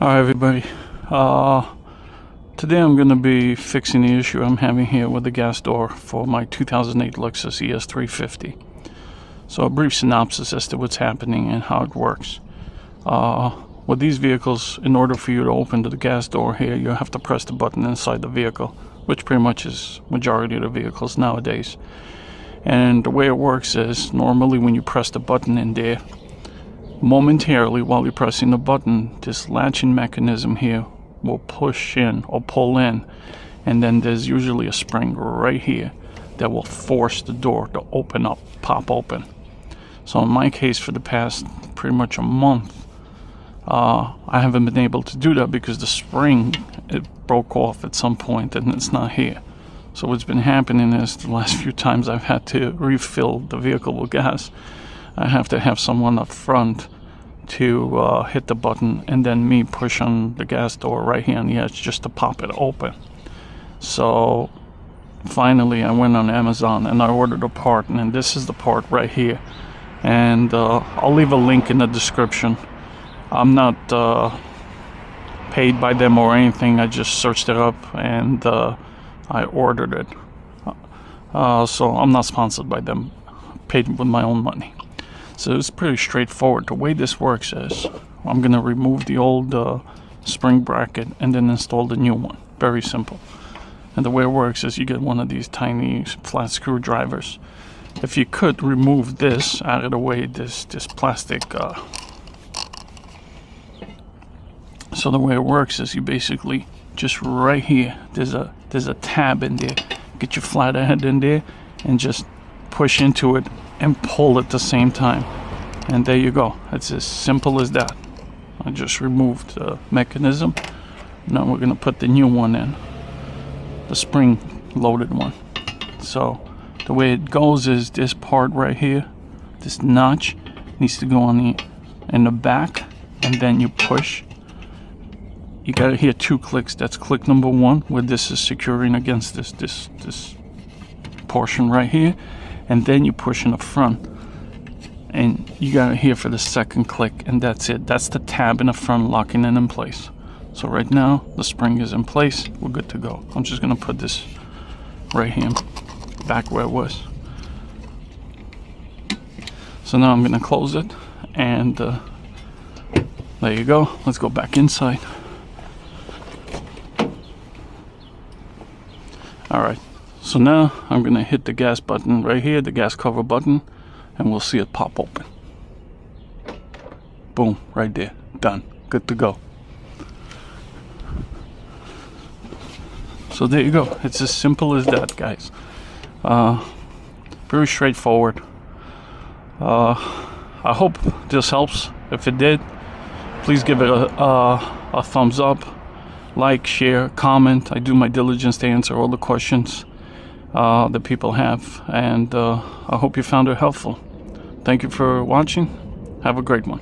Hi everybody. Today I'm going to be fixing the issue I'm having here with the gas door for my 2008 Lexus ES350. So a brief synopsis as to what's happening and how it works. With these vehicles, in order for you to open the gas door here, you have to press the button inside the vehicle, which pretty much is majority of the vehicles nowadays. And the way it works is, normally when you press the button in there, momentarily while you're pressing the button, this latching mechanism here will push in or pull in, and then there's usually a spring right here that will force the door to open up, pop open. So in my case, for the past pretty much a month, I haven't been able to do that because the spring, it broke off at some point and it's not here. So what's been happening is the last few times I've had to refill the vehicle with gas, I have to have someone up front to hit the button and then me push on the gas door right here on the edge just to pop it open. So finally I went on Amazon and I ordered a part, and this is the part right here, and I'll leave a link in the description. I'm not paid by them or anything. I just searched it up and I ordered it. So I'm not sponsored by them, paid with my own money. So it's pretty straightforward. The way this works is I'm going to remove the old spring bracket and then install the new one. Very simple. And the way it works is you get one of these tiny flat screwdrivers. If you could remove this out of the way, this plastic. So the way it works is you basically just right here, there's a tab in there. Get your flat head in there and just push into it and pull at the same time, and there you go. It's as simple as that. I just removed the mechanism. Now we're gonna put the new one in, the spring loaded one. So the way it goes is this part right here, this notch needs to go on in the back, and then you push. You gotta hear two clicks. That's click number one, where this is securing against this portion right here, and then you push in the front, and you got it here for the second click, and that's it. That's the tab in the front locking it in place. So right now the spring is in place, we're good to go. I'm just gonna put this right here back where it was. So now I'm gonna close it, and there you go. Let's go back inside. All right. So now I'm gonna hit the gas button right here, the gas cover button, and we'll see it pop open. Boom, right there, done, good to go. So there you go. It's as simple as that, guys. Very straightforward. I hope this helps. If it did, please give it a thumbs up, like, share, comment. I do my diligence to answer all the questions that people have, and I hope you found it helpful. Thank you for watching. Have a great one.